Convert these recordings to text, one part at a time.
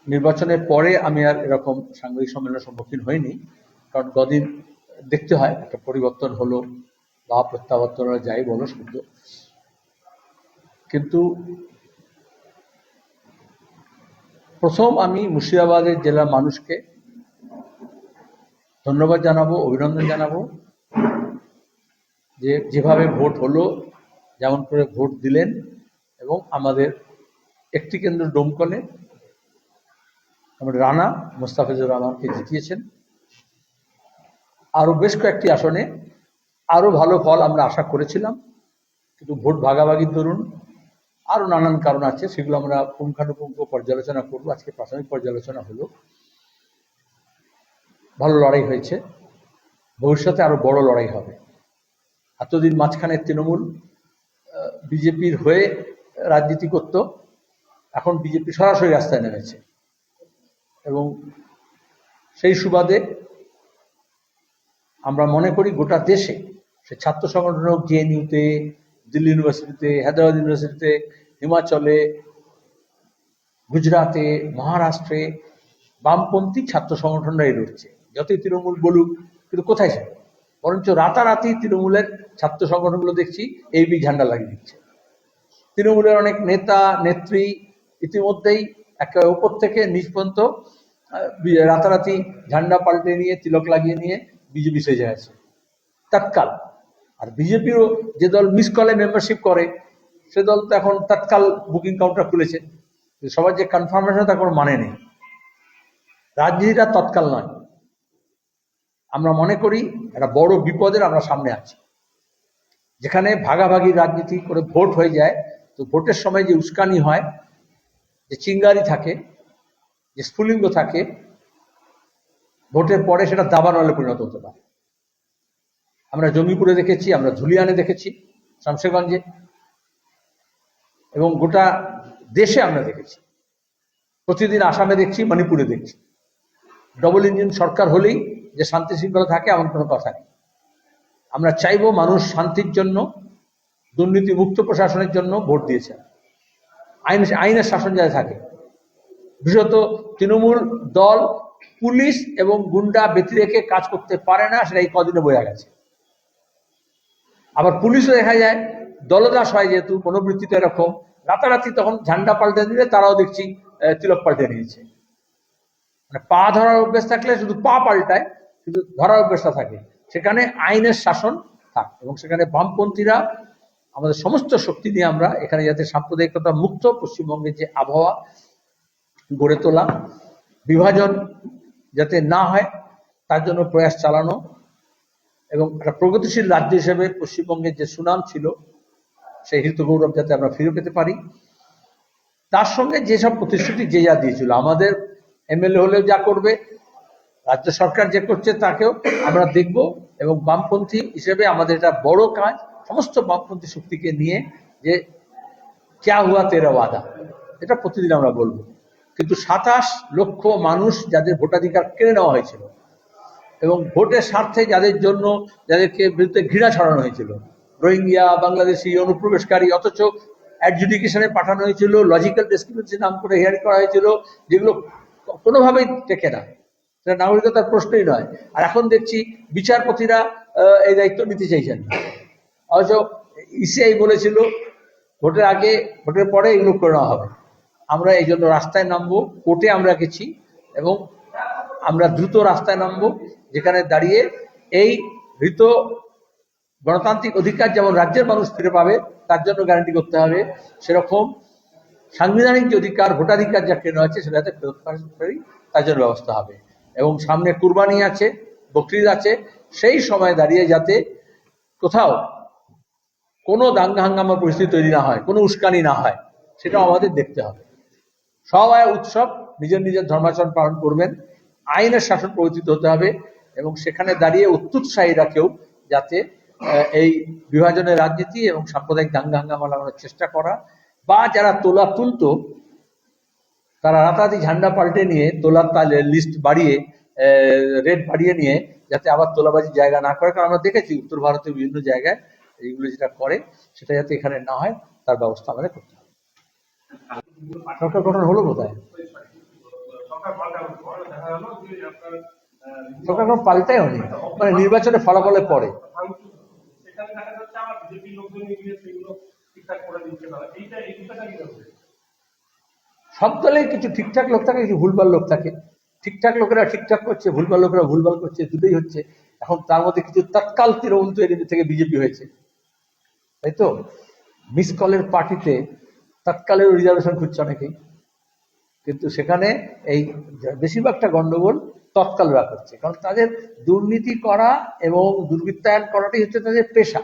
নির্বাচনের পরে আমি আর এরকম সাংবাদিক সম্মেলনের সম্মুখীন হইনি, কারণ কদিন দেখতে হয় একটা পরিবর্তন হলো বা প্রত্যাবর্তন যাই বলো শব্দ। কিন্তু প্রথম আমি মুর্শিদাবাদের জেলার মানুষকে ধন্যবাদ জানাবো, অভিনন্দন জানাবো যে যেভাবে ভোট হলো, যেমন করে ভোট দিলেন এবং আমাদের একটি কেন্দ্র ডোমকলে আমাদের রানা মোস্তাফিজুর রহমানকে জিতিয়েছেন। আরো বেশ কয়েকটি আসনে আরো ভালো ফল আমরা আশা করেছিলাম, কিন্তু ভোট ভাগাভাগির দরুন আরো নানান কারণ আছে, সেগুলো আমরা পুঙ্খানুপুঙ্খ পর্যালোচনা করব। আজকে প্রাথমিক পর্যালোচনা হলো। ভালো লড়াই হয়েছে, ভবিষ্যতে আরো বড় লড়াই হবে। এতদিন মাঝখানে তৃণমূল বিজেপির হয়ে রাজনীতি করত, এখন বিজেপি সরাসরি রাস্তায় নেমেছে এবং সেই সুবাদে আমরা মনে করি গোটা দেশে, সে ছাত্র সংগঠন হোক, জেএনইউতে, দিল্লি ইউনিভার্সিটিতে, হায়দ্রাবাদ ইউনিভার্সিটিতে, হিমাচলে, গুজরাটে, মহারাষ্ট্রে বামপন্থী ছাত্র সংগঠনরাই লড়ছে। যতই তৃণমূল বলুক, কিন্তু কোথায় ছিল? বরঞ্চ রাতারাতি তৃণমূলের ছাত্র সংগঠনগুলো দেখছি এবি ঝান্ডা লাগিয়ে দিচ্ছে। তৃণমূলের অনেক নেতা নেত্রী ইতিমধ্যেই একেবারে উপর থেকে নিচ পর্যন্ত রাতারাতি ঝান্ডা পাল্টে নিয়ে, তিলক লাগিয়ে নিয়ে বিজেপি সেজে আছে তৎকাল। আর বিজেপিরও যে দল মিস কলে মেম্বারশিপ করে, সে দল তো এখন তৎকাল বুকিং কাউন্টার খুলেছে। সবার যে কনফার্মেশন, তার কোনো মানে নেই। রাজনীতিটা তৎকাল নয়। আমরা মনে করি একটা বড় বিপদের আমরা সামনে আছি, যেখানে ভাগাভাগি রাজনীতি করে ভোট হয়ে যায়। তো ভোটের সময় যে উস্কানি হয়, যে চিঙ্গারি থাকে, যে স্ফুলিঙ্গ থাকে, ভোটের পরে সেটা দাবানলে পরিণত হতে পারে। আমরা জঙ্গিপুরে দেখেছি, আমরা ধুলিয়ানে দেখেছি, শামশেরগঞ্জে, এবং গোটা দেশে আমরা দেখেছি। প্রতিদিন আসামে দেখছি, মণিপুরে দেখছি। ডবল ইঞ্জিন সরকার হলেই যে শান্তি শৃঙ্খলা থাকে এমন কোনো কথা নেই। আমরা চাইবো মানুষ শান্তির জন্য, দুর্নীতি মুক্ত প্রশাসনের জন্য ভোট দিয়েছেন। আইনের শাসন যাতে থাকে। বিশেষত তৃণমূল দল পুলিশ এবং গুন্ডা ব্যতি রেখে কাজ করতে পারে না, সেটা এই কদিনে বোঝা গেছে। আবার পুলিশও দেখা যায় দলদাস হয়, যেহেতু মনোবৃত্তিটা এরকম, রাতারাতি তখন ঝান্ডা পাল্টে দিলে তারাও দেখছি তিলক পাল্টে নিয়েছে। মানে পা ধরার অভ্যেস থাকলে শুধু পা পাল্টায়, কিন্তু ধরার অভ্যেসটা থাকে। সেখানে আইনের শাসন থাক, এবং সেখানে বামপন্থীরা আমাদের সমস্ত শক্তি দিয়ে আমরা এখানে যাতে সাম্প্রদায়িকতা মুক্ত পশ্চিমবঙ্গের যে আবহাওয়া গড়ে তোলা, বিভাজন যাতে না হয় তার জন্য প্রয়াস চালানো, এবং একটা প্রগতিশীল রাজ্য হিসেবে পশ্চিমবঙ্গের যে সুনাম ছিল সেই হৃত গৌরব যাতে আমরা ফিরে পেতে পারি। তার সঙ্গে যেসব প্রতিশ্রুতি যে যা দিয়েছিল, আমাদের এমএলএ হলেও যা করবে, রাজ্য সরকার যে করছে তাকেও আমরা দেখব, এবং বামপন্থী হিসেবে আমাদের এটা বড় কাজ, সমস্ত বামপন্থী শক্তিকে নিয়ে, যে ক্যা হুয়া তেরা ওয়াদা, এটা প্রতিদিন আমরা বলবো। কিন্তু 27 লক্ষ মানুষ যাদের ভোটাধিকার কেড়ে নেওয়া হয়েছিল, এবং ভোটের স্বার্থে যাদের জন্য, যাদেরকে বিরুদ্ধে ঘৃণা ছড়ানো হয়েছিল, রোহিঙ্গা, বাংলাদেশি অনুপ্রবেশকারী, অথচ অ্যাডজুডিকেশনে পাঠানো হয়েছিল, লজিক্যাল ডিসক্রিমিনেন্সি নাম করে হিয়ারিং করা হয়েছিল, যেগুলো কোনোভাবেই টেকে না, সেটা নাগরিকতার প্রশ্নই নয়। আর এখন দেখছি বিচারপতিরা এই দায়িত্ব নিতে চাইছেন না। অথচ ইসিআই বলেছিল ভোটের আগে, ভোটের পরে এগুলো করে নেওয়া হবে। আমরা এই জন্য রাস্তায় নামবো, কোর্টে আমরা গেছি, এবং আমরা দ্রুত রাস্তায় নামবো, যেখানে দাঁড়িয়ে এই হৃত গণতান্ত্রিক অধিকার যেমন রাজ্যের মানুষ ফিরে পাবে, তার জন্য গ্যারান্টি করতে হবে, সেরকম সাংবিধানিক যে অধিকার, ভোটাধিকার যা কেন আছে, সেটা যাতে ফেরত পারি, তার জন্য ব্যবস্থা হবে। এবং সামনে কুরবানি আছে, বকরিদ আছে, সেই সময় দাঁড়িয়ে যাতে কোথাও কোনো দাঙ্গা হাঙ্গামার পরিস্থিতি তৈরি না হয়, কোনো উস্কানি না হয়, সেটাও আমাদের দেখতে হবে। সবাই উৎসব নিজের নিজের ধর্মাচরণ পালন করবেন, আইনের শাসন প্রবর্তিত হতে হবে, এবং সেখানে দাঁড়িয়ে উৎসাহীরা কেউ যাতে এই বিভাজনের রাজনীতি এবং সাম্প্রদায়িক দাঙ্গা হাঙ্গামা লাগানোর চেষ্টা করা, বা যারা তোলা তুলতো তারা রাতারাতি ঝান্ডা পাল্টে নিয়ে তোলার তালে লিস্ট বাড়িয়ে, রেট বাড়িয়ে নিয়ে যাতে আবার তোলাবাজির জায়গা না করে। কারণ আমরা দেখেছি উত্তর ভারতের বিভিন্ন জায়গায় এইগুলো যেটা করে, সেটা যাতে এখানে না হয় তার ব্যবস্থা আমাদের করতে হবে। সরকার গঠন হলো কোথায়? দেখা গেল যে আপনার সরকার কোনো পাল্টাই হয়নি, মানে নির্বাচনে ফলাফলের পরে সেখানে দেখা যাচ্ছে আমার বিজেপি লোকজন নিয়ে সেগুলো ঠিকঠাক করে দিচ্ছে না, এইটা এই বিষয়টা কি হবে? সব দলে কিছু ঠিকঠাক লোক থাকে, কিছু ভুলভাল লোক থাকে। ঠিকঠাক লোকেরা ঠিকঠাক করছে, ভুলভাল লোকেরা ভুলভাল করছে, দুটোই হচ্ছে। এখন তার মধ্যে কিছু তৎকাল তৃণমূল তৈরি থেকে বিজেপি হয়েছে, তাই তো। মিস কলের পার্টিতে তৎকালের রিজার্ভেশন খুঁজছে অনেকেই, কিন্তু সেখানে এই বেশিরভাগটা গন্ডগোল তৎকালরা করছে, কারণ তাদের দুর্নীতি করা এবং দুর্বৃত্তায়ন করাটাই হচ্ছে তাদের পেশা।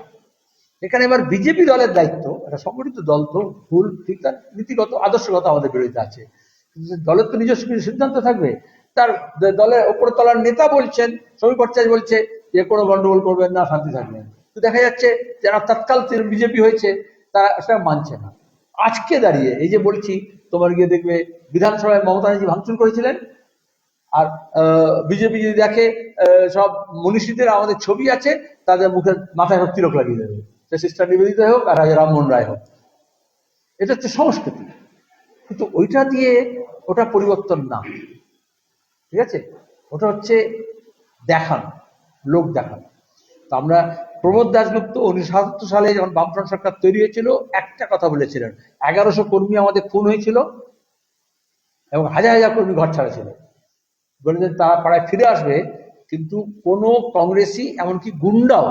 এখানে এবার বিজেপি দলের দায়িত্ব, একটা সংগঠিত দল তো, ভুল ঠিক তার নীতিগত আদর্শগত আমাদের বিরোধিতা আছে, কিন্তু দলের তো নিজস্ব কিছু সিদ্ধান্ত থাকবে। তার দলের ওপর তলার নেতা বলছেন, শ্রমিক ভট্টাচার্য বলছে যে কোনো গন্ডগোল করবেন না, শান্তি থাকবেন। তো দেখা যাচ্ছে যারা তৎকাল বিজেপি হয়েছে তারা সেটা মানছে না। আজকে দাঁড়িয়ে এই যে বলছি, তোমার গিয়ে দেখবে বিধানসভায় মমতা ব্যানার্জি ভাঙচুর করেছিলেন, আর বিজেপি যদি দেখে সব মনীষীদের আমাদের ছবি আছে, তাদের মুখে মাথায় সব তিলক লাগিয়ে দেবে, সে সিস্টার নিবেদিতা হোক আর রাজা রামমোহন রায় হোক। এটা হচ্ছে সংস্কৃতি, কিন্তু ওইটা দিয়ে ওটা পরিবর্তন না, ঠিক আছে। ওটা হচ্ছে দেখানো, লোক দেখানো। তো আমরা প্রমোদ দাশগুপ্ত 1977 সালে যখন বামফ্রন্ট সরকার তৈরি হয়েছিল একটা কথা বলেছিলেন, 1100 কর্মী আমাদের খুন হয়েছিল এবং হাজার হাজার কর্মী ঘর ছাড়া ছিল, বলেছেন তারা পাড়ায় ফিরে আসবে, কিন্তু কোনো কংগ্রেসি এমনকি গুন্ডাও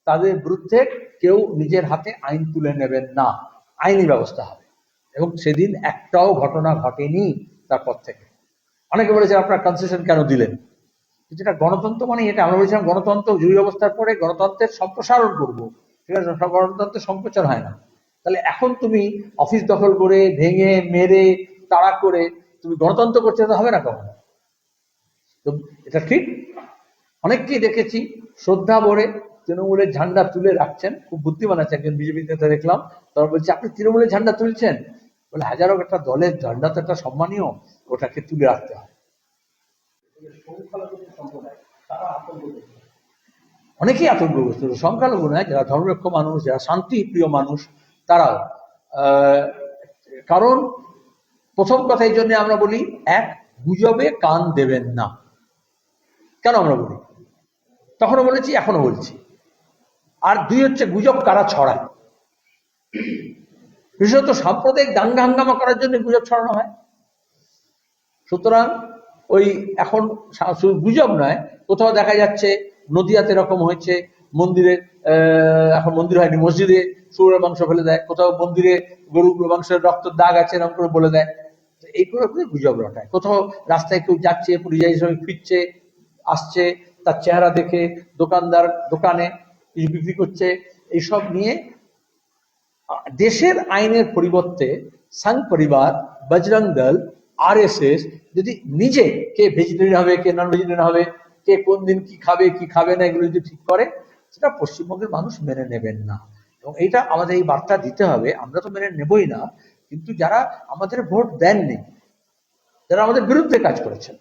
তাদের বিরুদ্ধে কেউ নিজের হাতে আইন তুলে নেবেন না, আইনি ব্যবস্থা হবে। এবং সেদিন একটাও ঘটনা ঘটেনি তারপর থেকে। অনেকে বলেছে আপনারা কনসেশন কেন দিলেন, যেটা গণতন্ত্র মানে এটা। আমরা বলেছিলাম গণতন্ত্র জরুরি অবস্থার পরে গণতন্ত্রের সম্প্রসারণ করবো, ঠিক আছে, গণতন্ত্রের সংপ্রচার হয় না। তাহলে এখন তুমি অফিস দখল করে ভেঙে মেরে তাড়া করে তুমি গণতন্ত্র করতে তো হবে না কখনো। তো এটা ঠিক। অনেককেই দেখেছি শ্রদ্ধা ভরে তৃণমূলের ঝান্ডা তুলে রাখছেন, খুব বুদ্ধিমান আছে একজন বিজেপি নেতা দেখলাম, তখন বলছে আপনি তৃণমূলের ঝান্ডা তুলছেন, বলে হাজারো একটা দলের ঝান্ডা তো একটা সম্মানীয়, ওটাকে তুলে রাখতে হয়। অনেকেই আতঙ্কগ্রস্ত, সংখ্যালঘু নয়, যারা ধর্মনিরপেক্ষ মানুষ, যারা শান্তি প্রিয় মানুষ, তারাও। কারণ প্রথম কথা এই জন্য আমরা বলি, এক, গুজবে কান দেবেন না। কেন আমরা বলি, তখনও বলেছি এখনো বলছি। আর দুই হচ্ছে গুজব কারা ছড়ায়, বিশেষত সাম্প্রদায়িক দাঙ্গা হাঙ্গামা করার জন্য গুজব ছড়ানো হয়। সুতরাং ওই এখন শুধু গুজব নয়, কোথাও দেখা যাচ্ছে নদিয়াতে এরকম হয়েছে, মন্দিরে এখন মন্দির হয়নি, মসজিদে শুয়োরের মাংস ফেলে দেয়, কোথাও মন্দিরে গরুর মাংসের রক্তের দাগ আছে এরকম করে বলে দেয়। এইগুলো গুজব রটায়। কোথাও রাস্তায় কেউ যাচ্ছে, পরিযায়ী শ্রমিক ফিরছে আসছে, তার চেহারা দেখে দোকানদার দোকানে বিক্রি করছে, এইসব নিয়ে দেশের আইনের পরিবর্তে সংঘ পরিবার, বজরং দল, আরএসএস যদি নিজে কে ভেজিটেরিয়ান হবে, কে নন ভেজিটেরিয়ান হবে, কে কোন দিন কি খাবে কি খাবে না, এগুলো যদি ঠিক করে, সেটা পশ্চিমবঙ্গের মানুষ মেনে নেবেন না। এবং এইটা আমাদের এই বার্তা দিতে হবে। আমরা তো মেনে নেবই না, কিন্তু যারা আমাদের ভোট দেননি, যারা আমাদের বিরুদ্ধে কাজ করেছেন,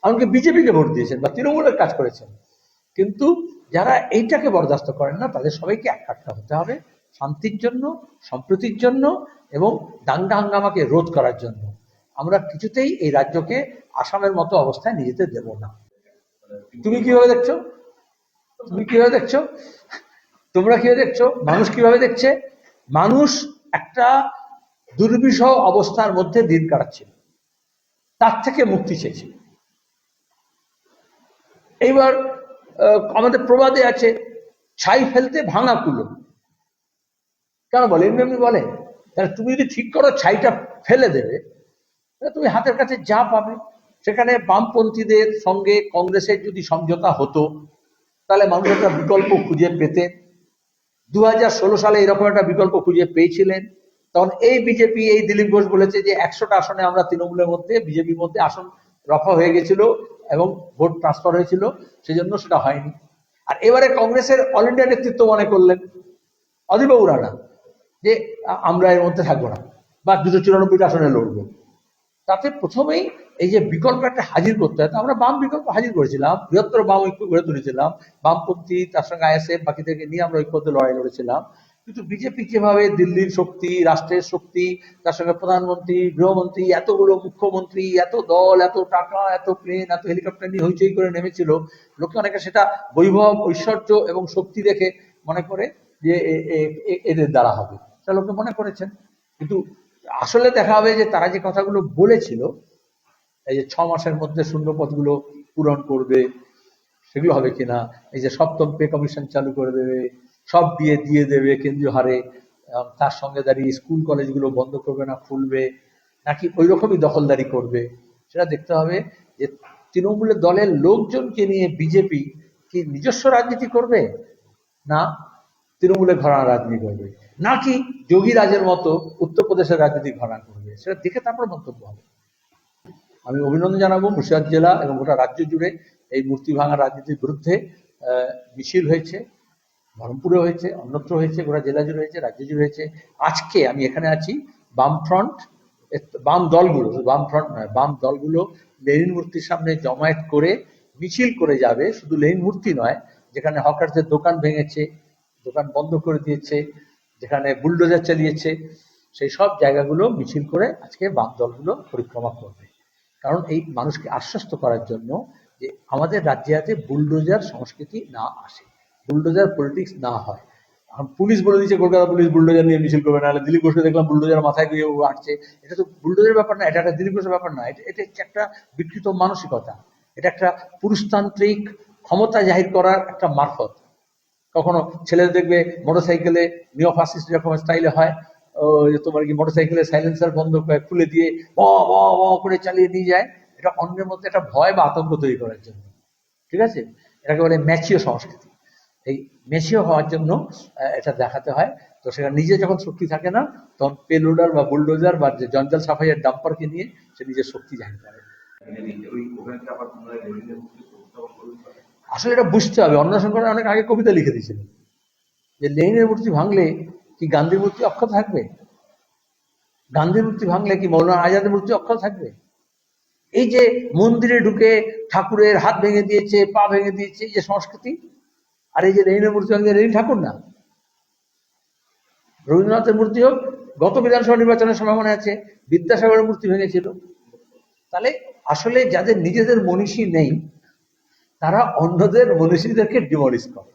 এমনকি বিজেপিকে ভোট দিয়েছেন বা তৃণমূলের কাজ করেছেন, কিন্তু যারা এইটাকে বরদাস্ত করেন না, তাদের সবাইকে একাট্টা হতে হবে শান্তির জন্য, সম্প্রীতির জন্য এবং দাঙ্গা হাঙ্গামাকে রোধ করার জন্য। আমরা কিছুতেই এই রাজ্যকে আসামের মতো অবস্থায় নিয়ে যেতে দেব না। তুমি কিভাবে দেখছো? তুমি কিভাবে দেখছো? তোমরা কিভাবে দেখছো? মানুষ কিভাবে দেখছে? মানুষ একটা দুর্বিষহ অবস্থার মধ্যে দিন কাটাচ্ছিল, তার থেকে মুক্তি চেয়েছিল। এইবার আমাদের প্রবাদে আছে, ছাই ফেলতে ভাঙা কুলো। কেন বলে? এমনি এমনি বলে। তাহলে তুমি যদি ঠিক করো ছাইটা ফেলে দেবে, তাহলে তুমি হাতের কাছে যা পাবে। সেখানে বামপন্থীদের সঙ্গে কংগ্রেসের যদি সমঝোতা হতো, তাহলে মানুষ একটা বিকল্প খুঁজে পেতেন। 2016 সালে এরকম একটা বিকল্প খুঁজে পেয়েছিলেন। তখন এই বিজেপি, এই দিলীপ ঘোষ বলেছে যে 100টা আসনে আমরা তৃণমূলের মধ্যে, বিজেপির মধ্যে আসন রফা হয়ে গেছিল এবং ভোট ট্রান্সফার হয়েছিল, সেজন্য সেটা হয়নি। আর এবারে কংগ্রেসের অল ইন্ডিয়া নেতৃত্ব মনে করলেন, অধীরবাবু রানা, যে আমরা এর মধ্যে থাকবো না বা 294টা আসনে লড়বো। তাতে প্রথমেই এই যে বিকল্প একটা হাজির করতে হয়, আমরা বাম বিকল্প হাজির করেছিলাম, বৃহত্তর বাম ঐক্য গড়ে তুলেছিলাম, বামপন্থী তার সঙ্গে আইএসএফ বাকিদেরকে নিয়ে আমরা ঐক্যবদ্ধ লড়াই লড়েছিলাম। কিন্তু বিজেপি যেভাবে দিল্লির শক্তি, রাষ্ট্রের শক্তি, তার সঙ্গে প্রধানমন্ত্রী, গৃহমন্ত্রী, এতগুলো মুখ্যমন্ত্রী, এত দল, এত টাকা, এত প্লেন, এত হেলিকপ্টার নিয়ে হইচই করে নেমেছিল, লোকে অনেকে সেটা বৈভব, ঐশ্বর্য এবং শক্তি দেখে মনে করে যে এদের দ্বারা হবে, সেটা লোকে মনে করেছেন। কিন্তু আসলে দেখা হবে যে তারা যে কথাগুলো বলেছিল, এই যে 6 মাসের মধ্যে শূন্য পদগুলো পূরণ করবে, সেগুলো হবে কিনা, এই যে সপ্তম পে কমিশন চালু করে দেবে, সব দিয়ে দেবে কেন্দ্রীয় হারে, তার সঙ্গে দাঁড়িয়ে স্কুল কলেজগুলো বন্ধ করবে না, খুলবে, নাকি ওই রকমই দখলদারি করবে, সেটা দেখতে হবে। যে তৃণমূলের দলের লোকজনকে নিয়ে বিজেপি কি নিজস্ব রাজনীতি করবে, না তৃণমূলের ঘরানা রাজনীতি করবে, নাকি যোগী রাজের মতো উত্তরপ্রদেশের রাজনীতি ঘরানা করবে, সেটা দেখে তারপর মন্তব্য হবে। আমি অভিনন্দন জানাবো মুর্শিদাবাদ জেলা এবং গোটা রাজ্য জুড়ে এই মূর্তি ভাঙা রাজনীতির বিরুদ্ধে মিছিল হয়েছে, বহরমপুরে হয়েছে, অন্যত্র হয়েছে, গোটা জেলা জুড়ে হয়েছে, রাজ্য জুড়ে হয়েছে। আজকে আমি এখানে আছি, বামফ্রন্ট, বাম দলগুলো, বাম ফ্রন্ট নয়, বাম দলগুলো লেনিন মূর্তির সামনে জমায়েত করে মিছিল করে যাবে। শুধু লেনিন মূর্তি নয়, যেখানে হকারদের দোকান ভেঙেছে, দোকান বন্ধ করে দিয়েছে, যেখানে বুলডোজার চালিয়েছে, সেই সব জায়গাগুলো মিছিল করে আজকে বাম দলগুলো পরিক্রমা করবে। কারণ এই মানুষকে আশ্বস্ত করার জন্য যে আমাদের রাজ্যে যাতে বুলডোজার সংস্কৃতি না আসে, বুলডোজার পলিটিক্স না হয়। পুলিশ বলে দিচ্ছে কলকাতা পুলিশ বুলডোজার নিয়ে মিছিল করবে, নাহলে দিলীপ ঘোষকে দেখলাম বুলডোজার মাথায় গিয়ে আটছে। এটা তো বুলডোজারের ব্যাপার না, এটা একটা দিলীপ ঘোষের ব্যাপার না, এটা হচ্ছে একটা বিকৃত মানসিকতা, এটা একটা পুরুষতান্ত্রিক ক্ষমতা জাহির করার একটা মারফত। কখনো ছেলেদের দেখবে মোটরসাইকেলে নিও ফাসিস্ট যখন স্টাইলে হয়, তোমার কি মোটরসাইকেলের সাইলেন্সার বন্ধ খুলে দিয়ে করে চালিয়ে নিয়ে যায়, এটা অন্যের মধ্যে একটা ভয় বা আতঙ্ক তৈরি করার জন্য। ঠিক আছে, এটাকে বলে ম্যাচিও সংস্কৃতি। এই ম্যাচিও হওয়ার জন্য এটা দেখাতে হয়। তো সেটা নিজে যখন শক্তি থাকে না, তখন পেলোডার বা বুলডোজার বা যে জঞ্জাল সাফাইয়ের ডাম্পারকে নিয়ে সে নিজের শক্তি জাহির করে। আসলে এটা বুঝতে হবে, অন্নশঙ্কর অনেক আগে কবিতা লিখে দিয়েছিলেন যে লেনিনের মূর্তি ভাঙলে কি গান্ধীর মূর্তি অক্ষত থাকবে, গান্ধীর মূর্তি ভাঙলে কি মৌলানা আজাদের মূর্তি অক্ষত থাকবে। এই যে মন্দিরে ঢুকে ঠাকুরের হাত ভেঙে দিয়েছে, পা ভেঙে দিয়েছে, এই যে সংস্কৃতি, আর এই যে লেনিনের মূর্তি ভাঙলে লেনিন ঠাকুর না, রবীন্দ্রনাথের মূর্তি হোক, গত বিধানসভা নির্বাচনের সময় মনে আছে বিদ্যাসাগরের মূর্তি ভেঙেছিল। তাহলে আসলে যাদের নিজেদের মনীষী নেই, তারা অন্যদের মনীষীদেরকে ডিমলিশ করে।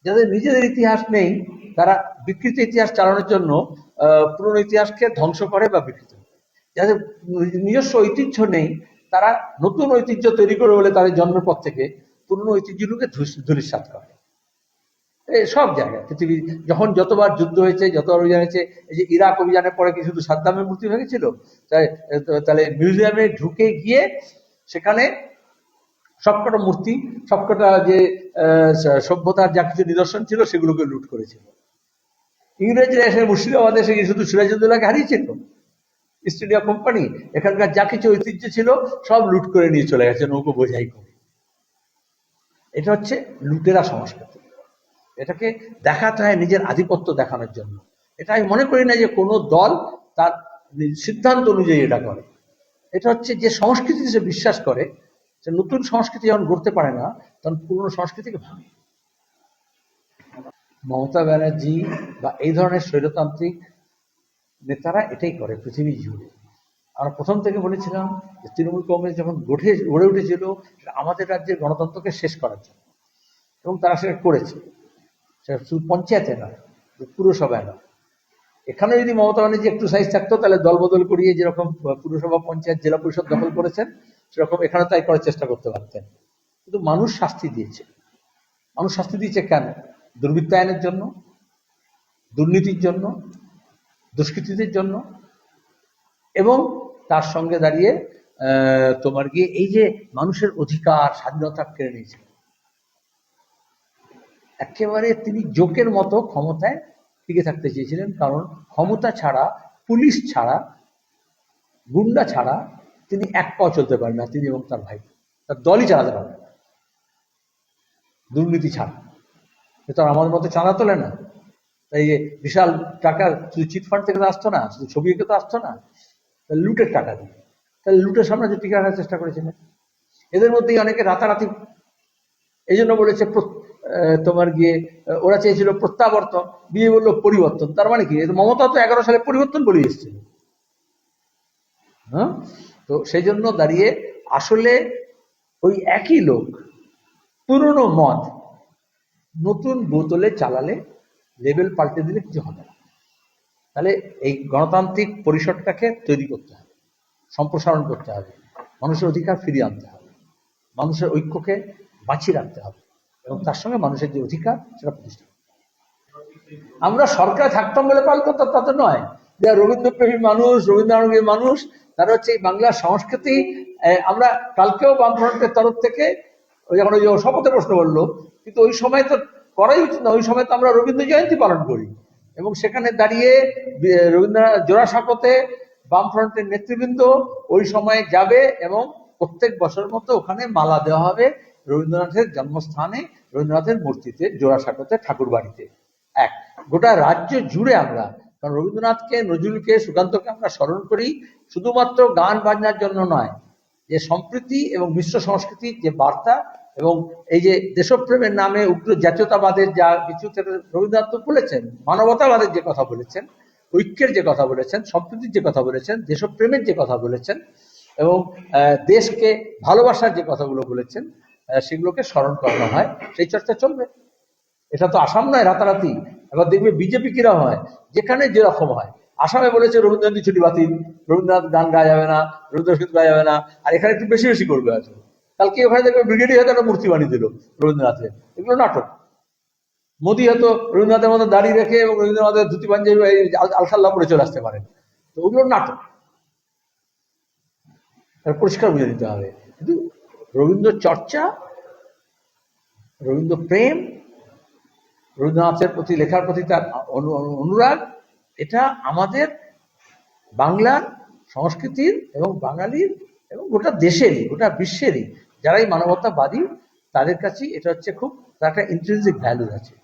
যাদের নিজেদের ইতিহাস নেই, তারা বিকৃত ইতিহাস চালানোর জন্য পুরনো ইতিহাসকে ধ্বংস করে বা বিকৃত করে। যাদের নিজস্ব ঐতিহ্য নেই, তারা নতুন ঐতিহ্য তৈরি করে বলে তাদের জন্মের পর থেকে পুরনো ঐতিহ্যগুলোকে ধূলিসাৎ করে। সব জায়গায় পৃথিবী যখন যতবার যুদ্ধ হয়েছে, যতবার অভিযান হয়েছে, এই যে ইরাক অভিযানের পরে কি শুধু সাদ্দামের মূর্তি ভেঙেছিল? তাহলে মিউজিয়ামে ঢুকে গিয়ে সেখানে সবকটা মূর্তি, সবকটা যে সভ্যতার যা কিছু নিদর্শন ছিল সেগুলোকে লুট করেছিল। ইংরেজরা এসে মুর্শিদাবাদে এসে শুধু সিরাজউদ্দৌলাকে হারিয়েছিল, ইস্ট ইন্ডিয়া কোম্পানি এখানকার যা কিছু ঐতিহ্য ছিল সব লুট করে নিয়ে চলে গেছে নৌকো বোঝাই করে। এটা হচ্ছে লুটেরা সংস্কৃতি। এটাকে দেখাতে হয় নিজের আধিপত্য দেখানোর জন্য। এটা আমি মনে করি না যে কোনো দল তার সিদ্ধান্ত অনুযায়ী এটা করে। এটা হচ্ছে যে সংস্কৃতিতে সে বিশ্বাস করে, সে নতুন সংস্কৃতি যখন গড়তে পারে না, তখন পুরনো সংস্কৃতিকে ভাঙে। মমতা ব্যানার্জি বা এই ধরনের স্বৈরতান্ত্রিক নেতারা এটাই করে পৃথিবী জুড়ে। আমরা প্রথম থেকে বলেছিলাম যে তৃণমূল কংগ্রেস যখন গড়ে উঠেছিল আমাদের রাজ্যের গণতন্ত্রকে শেষ করার জন্য, এবং তারা সেটা করেছে। সেটা শুধু পঞ্চায়েতে নয়, পুরসভায় নয়। এখানে যদি মমতা ব্যানার্জি একটু সাইজ থাকতো, তাহলে দল বদল করিয়ে যেরকম পুরসভা, পঞ্চায়েত, জেলা পরিষদ দখল করেছেন, সেরকম এখানে তাই করার চেষ্টা করতে পারতেন। কিন্তু মানুষ শাস্তি দিয়েছে। মানুষ শাস্তি দিয়েছে কেন? দুর্বৃত্তায়নের জন্য, দুর্নীতির জন্য, দুষ্কৃতীদের জন্য, এবং তার সঙ্গে দাঁড়িয়ে তোমার গিয়ে এই যে মানুষের অধিকার, স্বাধীনতা কেড়ে নিয়েছে। একেবারে তিনি জোকের মতো ক্ষমতায় টিকে থাকতে চেয়েছিলেন, কারণ ক্ষমতা ছাড়া, পুলিশ ছাড়া, গুন্ডা ছাড়া তিনি এক পাও চলতে পারেন না, তিনি এবং তার ভাই, তার দলই চালাতে পারবে না দুর্নীতি ছাড়া। তো আমাদের মতো চাঁদা তোলে না, তাই বিশাল টাকা শুধু চিটফান্ড থেকে তো আসতো না, শুধু ছবি এঁকে তো আসতো না, লুটের টাকা দিয়ে। তাহলে লুটের সাম্রাজ্য টিকে রাখার চেষ্টা করেছিলেন। এদের মধ্যেই অনেকে রাতারাতি, এই জন্য বলেছে তোমার গিয়ে ওরা চেয়েছিল প্রত্যাবর্তন, বিয়ে বললো পরিবর্তন। তার মানে কি, মমতা তো 11 সালে পরিবর্তন বলে এসেছিল। হ্যাঁ, তো সেই জন্য দাঁড়িয়ে আসলে ওই একই লোক পুরনো মদ নতুন বোতলে চালালে, লেভেল পাল্টে দিলে কিছু হবে না। তাহলে এই গণতান্ত্রিক পরিসরটাকে তৈরি করতে হবে, সম্প্রসারণ করতে হবে, মানুষের অধিকার ফিরিয়ে আনতে হবে, মানুষের ঐক্যকে বাঁচিয়ে রাখতে হবে, এবং তার সঙ্গে মানুষের যে অধিকার সেটা প্রতিষ্ঠা করতে হবে। আমরা সরকারে থাকতাম বলে পাল করতাম তা তো নয়। যারা রবীন্দ্রপ্রেমী মানুষ, রবীন্দ্রানুরাগী মানুষ, তারা হচ্ছে এই বাংলার সংস্কৃতি। আমরা কালকেও বামফ্রন্টের তরফ থেকে যখন ওই শপথে প্রশ্ন করলো, কিন্তু ওই সময় তো করাই উচিত না, ওই সময় তো আমরা রবীন্দ্র জয়ন্তী পালন করি, এবং সেখানে দাঁড়িয়ে রবীন্দ্রনাথ জোড়াসাঁকোতে বামফ্রন্টের নেতৃবৃন্দ ওই সময় যাবে, এবং প্রত্যেক বছর মতো ওখানে মালা দেওয়া হবে রবীন্দ্রনাথের জন্মস্থানে, রবীন্দ্রনাথের মূর্তিতে, জোড়াসাঁকোতে ঠাকুর বাড়িতে। এক গোটা রাজ্য জুড়ে আমরা, কারণ রবীন্দ্রনাথকে, নজরুলকে, সুকান্তকে আমরা স্মরণ করি শুধুমাত্র গান বাজনার জন্য নয়, যে সম্প্রীতি এবং মিশ্র সংস্কৃতির যে বার্তা, এবং এই যে দেশপ্রেমের নামে উগ্র জাতীয়তাবাদের যা কিছু রবীন্দ্রনাথ তো বলেছেন, মানবতাবাদের যে কথা বলেছেন, ঐক্যের যে কথা বলেছেন, সম্প্রীতির যে কথা বলেছেন, দেশপ্রেমের যে কথা বলেছেন, এবং দেশকে ভালোবাসার যে কথাগুলো বলেছেন, সেগুলোকে স্মরণ করানো হয়। সেই চর্চা চলবে। এটা তো আসাম নয় রাতারাতি। এবার দেখবে বিজেপি কিরকম হয়, যেখানে যেরকম হয়। আসামে বলেছে রবীন্দ্রনাথ ছুটি বাতিল, রবীন্দ্রনাথ গান গাওয়া যাবে না, রবীন্দ্রসঙ্গীত গাওয়া যাবে না, আর এখানে একটু বেশি বেশি করবে আছে। কালকে ওখানে দেখবে ব্রিগেডি হয়তো একটা মূর্তি বানিয়ে দিল রবীন্দ্রনাথের। এগুলো নাটক। মোদী হয়তো রবীন্দ্রনাথের মতো দাড়ি রেখে এবং রবীন্দ্রনাথের ধুতি পাঞ্জাবি আলখাল্লা পরে চলে আসতে পারেন। তো ওগুলো নাটক, পরিষ্কার বুঝে নিতে হবে। কিন্তু রবীন্দ্র চর্চা, রবীন্দ্র প্রেম, রবীন্দ্রনাথের প্রতি, লেখার প্রতি তার অনুরাগ, এটা আমাদের বাংলার সংস্কৃতির এবং বাঙালির এবং গোটা দেশেরই, গোটা বিশ্বেরই যারাই মানবতাবাদী, তাদের কাছেই এটা হচ্ছে খুব, তার একটা ইন্ট্রিনসিক ভ্যালু আছে।